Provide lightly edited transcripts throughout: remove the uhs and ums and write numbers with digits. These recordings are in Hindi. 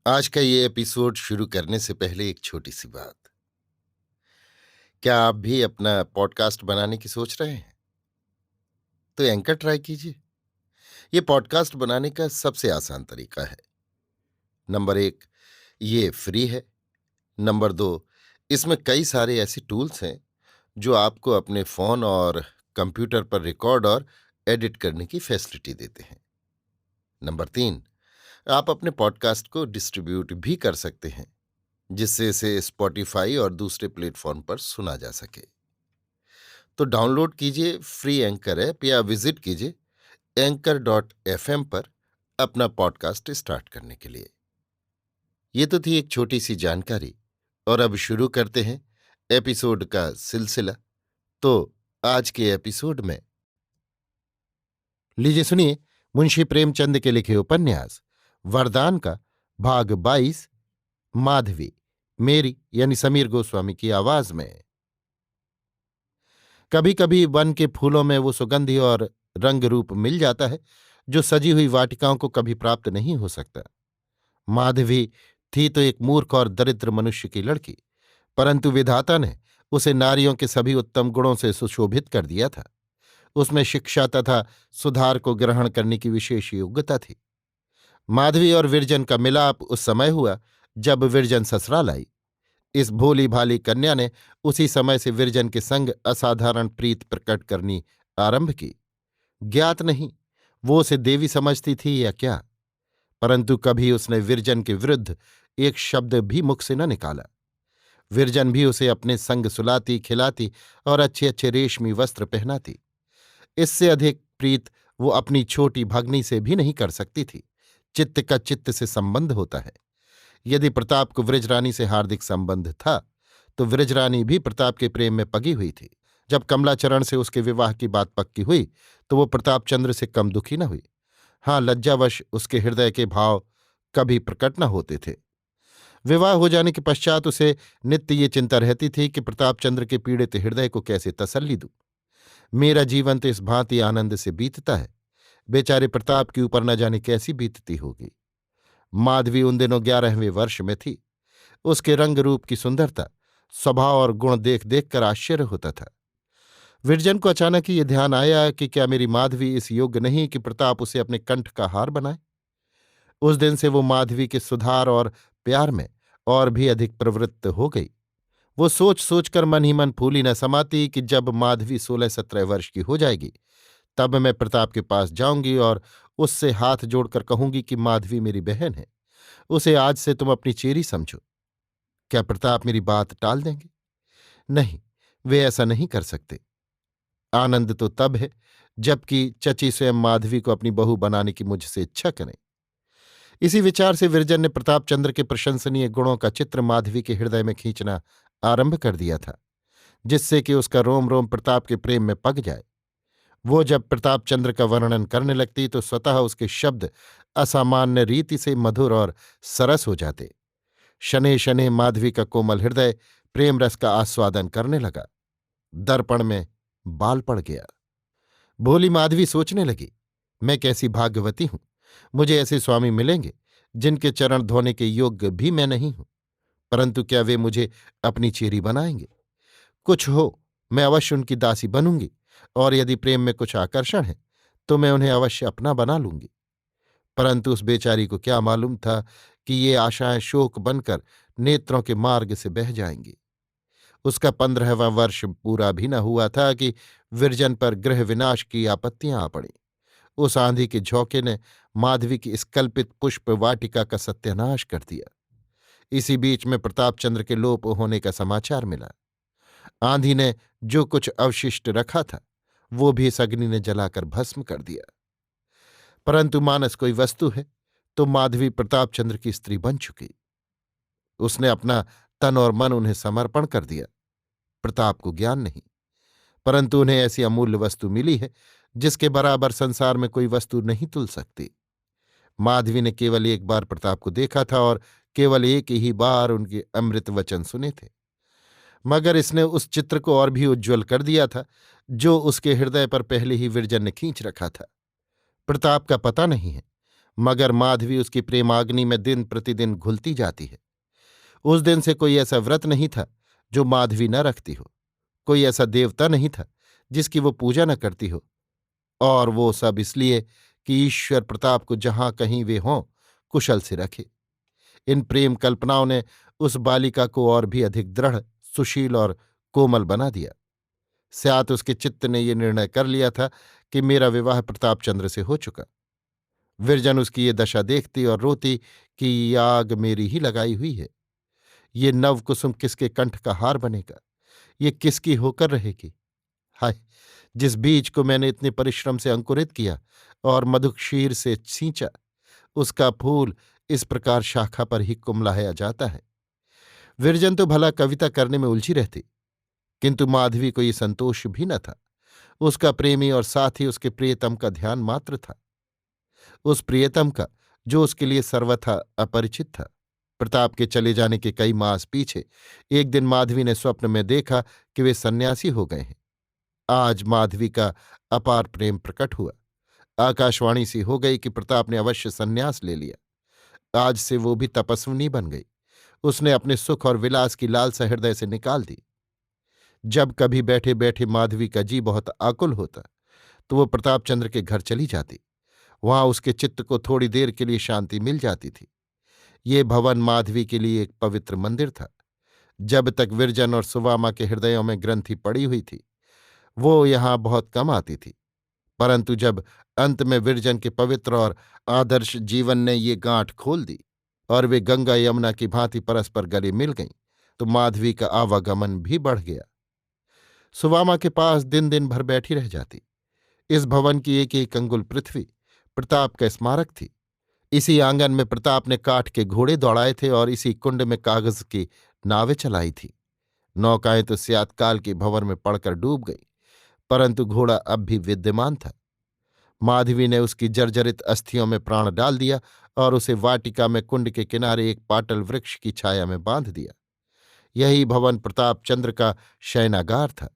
आज का ये एपिसोड शुरू करने से पहले एक छोटी सी बात। क्या आप भी अपना पॉडकास्ट बनाने की सोच रहे हैं? तो एंकर ट्राई कीजिए। ये पॉडकास्ट बनाने का सबसे आसान तरीका है। नंबर एक, ये फ्री है। नंबर दो, इसमें कई सारे ऐसे टूल्स हैं जो आपको अपने फोन और कंप्यूटर पर रिकॉर्ड और एडिट करने की फैसिलिटी देते हैं। नंबर तीन, आप अपने पॉडकास्ट को डिस्ट्रीब्यूट भी कर सकते हैं, जिससे इसे स्पॉटिफाई और दूसरे प्लेटफॉर्म पर सुना जा सके। तो डाउनलोड कीजिए फ्री एंकर ऐप या विजिट कीजिए anchor.fm पर अपना पॉडकास्ट स्टार्ट करने के लिए। ये तो थी एक छोटी सी जानकारी, और अब शुरू करते हैं एपिसोड का सिलसिला। तो आज के एपिसोड में लीजिए सुनिए मुंशी प्रेमचंद के लिखे उपन्यास वरदान का भाग 22, माधवी, मेरी यानी समीर गोस्वामी की आवाज में। कभी कभी वन के फूलों में वो सुगंधि और रंग रूप मिल जाता है जो सजी हुई वाटिकाओं को कभी प्राप्त नहीं हो सकता। माधवी थी तो एक मूर्ख और दरिद्र मनुष्य की लड़की, परंतु विधाता ने उसे नारियों के सभी उत्तम गुणों से सुशोभित कर दिया था। उसमें शिक्षा तथा सुधार को ग्रहण करने की विशेष योग्यता थी। माधवी और विरजन का मिलाप उस समय हुआ जब विरजन ससुराल आई। इस भोली भाली कन्या ने उसी समय से विरजन के संग असाधारण प्रीत प्रकट करनी आरंभ की। ज्ञात नहीं वो उसे देवी समझती थी या क्या, परंतु कभी उसने विरजन के विरुद्ध एक शब्द भी मुख से न निकाला। विरजन भी उसे अपने संग सुलाती खिलाती और अच्छे अच्छे रेशमी वस्त्र पहनाती। इससे अधिक प्रीत वो अपनी छोटी भगनी से भी नहीं कर सकती थी। चित्त का चित्त से संबंध होता है। यदि प्रताप को वृजरानी से हार्दिक संबंध था, तो वृजरानी भी प्रताप के प्रेम में पगी हुई थी। जब कमलाचरण से उसके विवाह की बात पक्की हुई, तो वो प्रतापचंद्र से कम दुखी न हुई। हाँ, लज्जावश उसके हृदय के भाव कभी प्रकट न होते थे। विवाह हो जाने के पश्चात उसे नित्य ये चिंता रहती थी कि प्रतापचंद्र के पीड़ित हृदय को कैसे तसल्ली दूं। मेरा जीवन तो इस भांति आनंद से बीतता है, बेचारे प्रताप के ऊपर न जाने कैसी बीतती होगी। माधवी उन दिनों 11वें वर्ष में थी। उसके रंग रूप की सुंदरता, स्वभाव और गुण देख देख कर आश्चर्य होता था। विरजन को अचानक ही ये ध्यान आया कि क्या मेरी माधवी इस योग्य नहीं कि प्रताप उसे अपने कंठ का हार बनाए। उस दिन से वो माधवी के सुधार और प्यार में और भी अधिक प्रवृत्त हो गई। वो सोच सोचकर मन ही मन फूली न समाती कि जब माधवी 16-17 वर्ष की हो जाएगी, तब मैं प्रताप के पास जाऊंगी और उससे हाथ जोड़कर कहूंगी कि माधवी मेरी बहन है, उसे आज से तुम अपनी चेरी समझो। क्या प्रताप मेरी बात टाल देंगे? नहीं, वे ऐसा नहीं कर सकते। आनंद तो तब है जबकि चची स्वयं माधवी को अपनी बहू बनाने की मुझसे इच्छा करें। इसी विचार से विरजन ने प्रतापचंद्र के प्रशंसनीय गुणों का चित्र माधवी के हृदय में खींचना आरंभ कर दिया था, जिससे कि उसका रोम रोम प्रताप के प्रेम में पक जाए। वो जब प्रतापचंद्र का वर्णन करने लगती तो स्वतः उसके शब्द असामान्य रीति से मधुर और सरस हो जाते। शनैः शनैः माधवी का कोमल हृदय प्रेम रस का आस्वादन करने लगा। दर्पण में बाल पड़ गया। भोली माधवी सोचने लगी, मैं कैसी भाग्यवती हूं, मुझे ऐसे स्वामी मिलेंगे जिनके चरण धोने के योग्य भी मैं नहीं हूं, परंतु क्या वे मुझे अपनी चेरी बनाएंगे? कुछ हो, मैं अवश्य उनकी दासी बनूंगी, और यदि प्रेम में कुछ आकर्षण है तो मैं उन्हें अवश्य अपना बना लूंगी। परंतु उस बेचारी को क्या मालूम था कि ये आशाएं शोक बनकर नेत्रों के मार्ग से बह जाएंगी। उसका 15वां वर्ष पूरा भी न हुआ था कि विरजन पर गृह विनाश की आपत्तियां आ पड़ी। उस आंधी के झोंके ने माधवी की इस कल्पित पुष्प वाटिका का सत्यानाश कर दिया। इसी बीच में प्रतापचंद्र के लोप होने का समाचार मिला। आंधी ने जो कुछ अवशिष्ट रखा था वो भी इस अग्नि ने जलाकर भस्म कर दिया। परंतु मानस कोई वस्तु है, तो माधवी प्रतापचंद्र की स्त्री बन चुकी। उसने अपना तन और मन उन्हें समर्पण कर दिया। प्रताप को ज्ञान नहीं, परंतु उन्हें ऐसी अमूल्य वस्तु मिली है जिसके बराबर संसार में कोई वस्तु नहीं तुल सकती। माधवी ने केवल एक बार प्रताप को देखा था और केवल एक ही बार उनके अमृत वचन सुने थे, मगर इसने उस चित्र को और भी उज्ज्वल कर दिया था जो उसके हृदय पर पहले ही विरजन ने खींच रखा था। प्रताप का पता नहीं है, मगर माधवी उसकी प्रेमाग्नि में दिन प्रतिदिन घुलती जाती है। उस दिन से कोई ऐसा व्रत नहीं था जो माधवी न रखती हो, कोई ऐसा देवता नहीं था जिसकी वो पूजा न करती हो, और वो सब इसलिए कि ईश्वर प्रताप को जहां कहीं वे हों कुशल से रखे। इन प्रेम कल्पनाओं ने उस बालिका को और भी अधिक दृढ़, सुशील और कोमल बना दिया। स्यात उसके चित्त ने ये निर्णय कर लिया था कि मेरा विवाह प्रतापचंद्र से हो चुका। विरजन उसकी ये दशा देखती और रोती कि ये आग मेरी ही लगाई हुई है। ये नवकुसुम किसके कंठ का हार बनेगा, ये किसकी होकर रहेगी। हाय, जिस बीज को मैंने इतने परिश्रम से अंकुरित किया और मधुक्षीर से सींचा, उसका फूल इस प्रकार शाखा पर ही कुमलाया जाता है। विरजन तो भला कविता करने में उलझी रहती, किंतु माधवी को ये संतोष भी न था। उसका प्रेमी और साथ ही उसके प्रियतम का ध्यान मात्र था, उस प्रियतम का जो उसके लिए सर्वथा अपरिचित था। प्रताप के चले जाने के कई मास पीछे एक दिन माधवी ने स्वप्न में देखा कि वे सन्यासी हो गए हैं। आज माधवी का अपार प्रेम प्रकट हुआ। आकाशवाणी सी हो गई कि प्रताप ने अवश्य सन्यास ले लिया। आज से वो भी तपस्विनी बन गई। उसने अपने सुख और विलास की लालसा हृदय से निकाल दी। जब कभी बैठे बैठे माधवी का जी बहुत आकुल होता तो वो प्रतापचंद्र के घर चली जाती। वहां उसके चित्त को थोड़ी देर के लिए शांति मिल जाती थी। ये भवन माधवी के लिए एक पवित्र मंदिर था। जब तक विरजन और सुवामा के हृदयों में ग्रंथि पड़ी हुई थी, वो यहां बहुत कम आती थी। परंतु जब अंत में विरजन के पवित्र और आदर्श जीवन ने ये गांठ खोल दी और वे गंगा यमुना की भांति परस्पर गले मिल गईं, तो माधवी का आवागमन भी बढ़ गया। सुवामा के पास दिन दिन भर बैठी रह जाती। इस भवन की एक एक अंगुल पृथ्वी प्रताप का स्मारक थी। इसी आंगन में प्रताप ने काठ के घोड़े दौड़ाए थे और इसी कुंड में कागज की नावें चलाई थी। नौकाएं तो स्यातकाल के भंवर में पड़कर डूब गई, परंतु घोड़ा अब भी विद्यमान था। माधवी ने उसकी जर्जरित अस्थियों में प्राण डाल दिया और उसे वाटिका में कुंड के किनारे एक पाटल वृक्ष की छाया में बांध दिया। यही भवन प्रतापचंद्र का शयनागार था।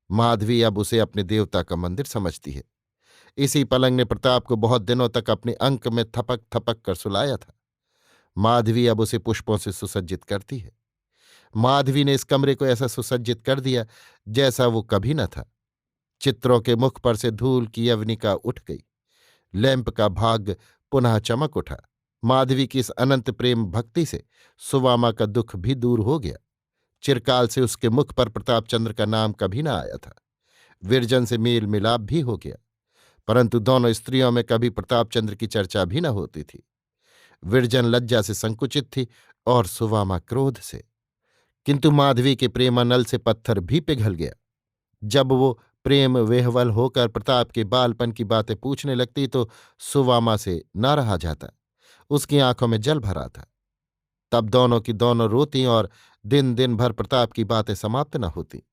माधवी अब उसे अपने देवता का मंदिर समझती है। इसी पलंग ने प्रताप को बहुत दिनों तक अपने अंक में थपक थपक कर सुलाया था। माधवी अब उसे पुष्पों से सुसज्जित करती है। माधवी ने इस कमरे को ऐसा सुसज्जित कर दिया जैसा वो कभी न था। चित्रों के मुख पर से धूल की यवनिका उठ गई। लैंप का भाग पुनः चमक उठा। माधवी की इस अनंत प्रेम भक्ति से सुवामा का दुख भी दूर हो गया। चिरकाल से उसके मुख पर प्रतापचंद्र का नाम कभी न आया था। विरजन से मेल मिलाप भी हो गया, परंतु दोनों स्त्रियों में कभी प्रतापचंद्र की चर्चा भी न होती थी। विरजन लज्जा से संकुचित थी और सुवामा क्रोध से। किंतु माधवी के प्रेमानल से पत्थर भी पिघल गया। जब वो प्रेम वेहवल होकर प्रताप के बालपन की बातें पूछने लगती तो सुवामा से न रहा जाता। उसकी आंखों में जल भरा था। तब दोनों की दोनों रोती और दिन दिन भर प्रताप की बातें समाप्त न होती।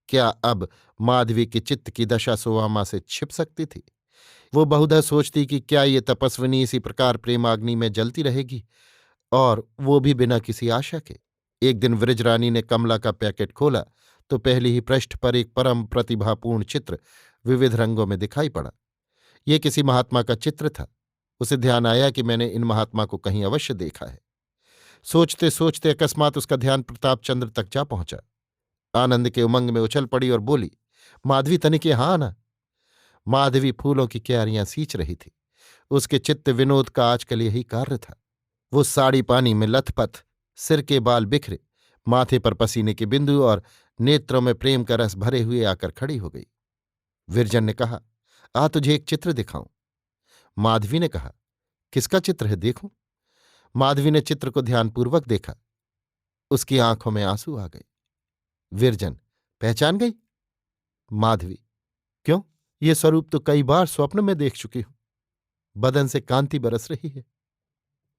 क्या अब माधवी के चित्त की दशा सुवामा से छिप सकती थी? वो बहुधा सोचती कि क्या ये तपस्विनी इसी प्रकार प्रेमाग्नि में जलती रहेगी, और वो भी बिना किसी आशा के। एक दिन वृजरानी ने कमला का पैकेट खोला तो पहले ही पृष्ठ पर एक परम प्रतिभापूर्ण चित्र विविध रंगों में दिखाई पड़ा। ये किसी महात्मा का चित्र था। उसे ध्यान आया कि मैंने इन महात्मा को कहीं अवश्य देखा है। सोचते सोचते अकस्मात उसका ध्यान प्रतापचंद्र तक जा पहुंचा। आनंद के उमंग में उछल पड़ी और बोली, माधवी तनिक यहाँ आना। माधवी फूलों की क्यारियां सींच रही थी। उसके चित्त विनोद का आजकल यही कार्य था। वो साड़ी पानी में लथपथ, सिर के बाल बिखरे, माथे पर पसीने के बिंदु और नेत्रों में प्रेम का रस भरे हुए आकर खड़ी हो गई। विरजन ने कहा, आ तुझे एक चित्र दिखाऊं। माधवी ने कहा, किसका चित्र है, देखूं। माधवी ने चित्र को ध्यानपूर्वक देखा। उसकी आंखों में आंसू आ गए। विरजन, पहचान गई? माधवी, क्यों, ये स्वरूप तो कई बार स्वप्न में देख चुकी हूं। बदन से कांति बरस रही है।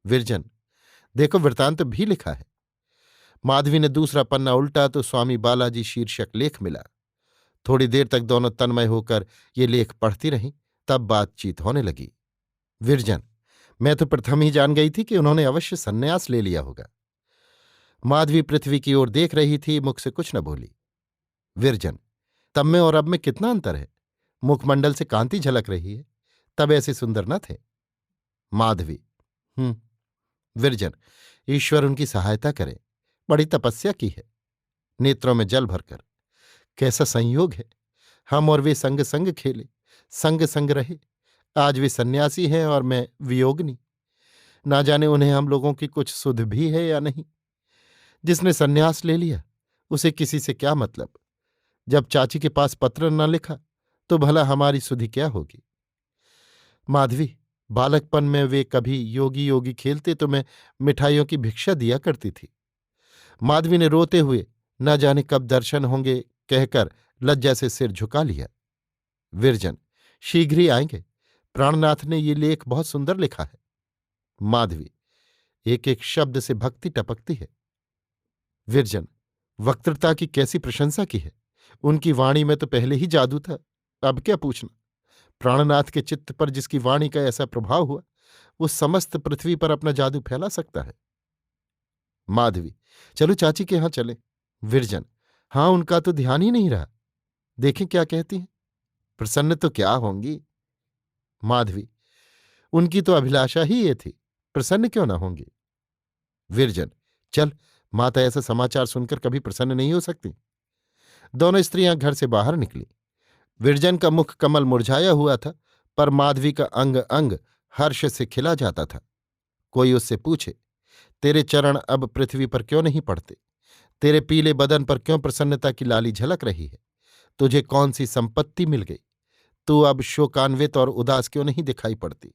विरजन, देखो, वृत्तांत भी लिखा है। माधवी ने दूसरा पन्ना उल्टा तो स्वामी बालाजी शीर्षक लेख मिला। थोड़ी देर तक दोनों तन्मय होकर ये लेख पढ़ती रहीं, तब बातचीत होने लगी। विरजन, मैं तो प्रथम ही जान गई थी कि उन्होंने अवश्य सन्यास ले लिया होगा। माधवी पृथ्वी की ओर देख रही थी, मुख से कुछ न बोली। विरजन, तब में और अब में कितना अंतर है। मुखमंडल से कांति झलक रही है, तब ऐसे सुंदर न थे। माधवी। विरजन। ईश्वर उनकी सहायता करे। बड़ी तपस्या की है। नेत्रों में जल भरकर। कैसा संयोग है। हम और वे संग संग खेले, संग संग रहे। आज वे सन्यासी हैं और मैं वियोगनी। ना जाने उन्हें हम लोगों की कुछ सुध भी है या नहीं। जिसने सन्यास ले लिया उसे किसी से क्या मतलब। जब चाची के पास पत्र न लिखा तो भला हमारी सुधि क्या होगी। माधवी। बालकपन में वे कभी योगी योगी खेलते तो मैं मिठाइयों की भिक्षा दिया करती थी। माधवी ने रोते हुए न जाने कब दर्शन होंगे कहकर लज्जा से सिर झुका लिया। विरजन। शीघ्र ही आएंगे। प्राणनाथ ने ये लेख बहुत सुंदर लिखा है। माधवी। एक एक शब्द से भक्ति टपकती है। विरजन। वक्तृता की कैसी प्रशंसा की है। उनकी वाणी में तो पहले ही जादू था, अब क्या पूछना। प्राणनाथ के चित्त पर जिसकी वाणी का ऐसा प्रभाव हुआ वो समस्त पृथ्वी पर अपना जादू फैला सकता है। माधवी। चलो चाची के यहां चले। विरजन। हाँ, उनका तो ध्यान ही नहीं रहा। देखें क्या कहती हैं। प्रसन्न तो क्या होंगी। माधवी। उनकी तो अभिलाषा ही ये थी, प्रसन्न क्यों ना होंगी। विरजन। चल, माता ऐसा समाचार सुनकर कभी प्रसन्न नहीं हो सकती। दोनों स्त्रियां घर से बाहर निकली। विरजन का मुख कमल मुरझाया हुआ था, पर माधवी का अंग अंग हर्ष से खिला जाता था। कोई उससे पूछे, तेरे चरण अब पृथ्वी पर क्यों नहीं पड़ते। तेरे पीले बदन पर क्यों प्रसन्नता की लाली झलक रही है। तुझे कौन सी संपत्ति मिल गई। तू अब शोकान्वित और उदास क्यों नहीं दिखाई पड़ती।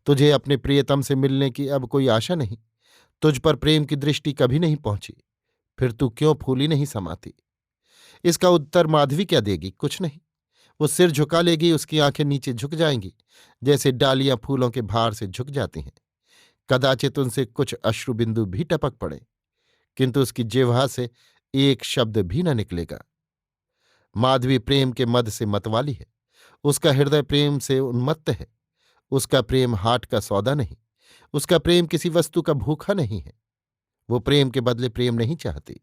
तुझे अपने प्रियतम से मिलने की अब कोई आशा नहीं। तुझ पर प्रेम की दृष्टि कभी नहीं पहुंची। फिर तू क्यों फूली नहीं समाती। इसका उत्तर माधवी क्या देगी। कुछ नहीं। वो सिर झुका लेगी, उसकी आंखें नीचे झुक जाएंगी जैसे डालियां फूलों के भार से झुक जाती हैं। कदाचित उनसे कुछ अश्रुबिंदु भी टपक पड़े, किंतु उसकी जिह्वा से एक शब्द भी न निकलेगा। माधवी प्रेम के मद से मतवाली है। उसका हृदय प्रेम से उन्मत्त है। उसका प्रेम हाट का सौदा नहीं। उसका प्रेम किसी वस्तु का भूखा नहीं है। वो प्रेम के बदले प्रेम नहीं चाहती।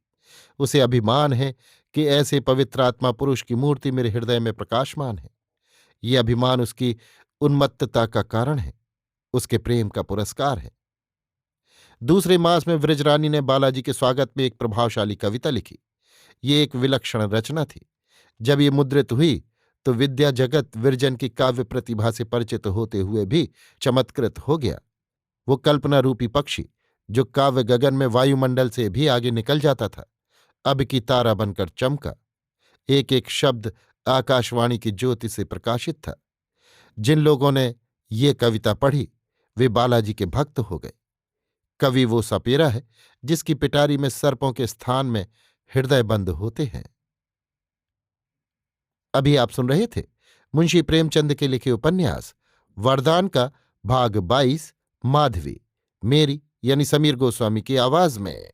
उसे अभिमान है कि ऐसे पवित्र आत्मा पुरुष की मूर्ति मेरे हृदय में प्रकाशमान है। ये अभिमान उसकी उन्मत्तता का कारण है, उसके प्रेम का पुरस्कार है। दूसरे मास में व्रजरानी ने बालाजी के स्वागत में एक प्रभावशाली कविता लिखी। ये एक विलक्षण रचना थी। जब ये मुद्रित हुई तो विद्या जगत विरजन की काव्य प्रतिभा से परिचित होते हुए भी चमत्कृत हो गया। वो कल्पना रूपी पक्षी जो काव्य गगन में वायुमंडल से भी आगे निकल जाता था, अब की तारा बनकर चमका। एक एक शब्द आकाशवाणी की ज्योति से प्रकाशित था। जिन लोगों ने ये कविता पढ़ी वे बालाजी के भक्त हो गए। कवि वो सपेरा है जिसकी पिटारी में सर्पों के स्थान में हृदय बंद होते हैं। अभी आप सुन रहे थे मुंशी प्रेमचंद के लिखे उपन्यास वरदान का भाग 22 माधवी, मेरी यानी समीर गोस्वामी की आवाज में।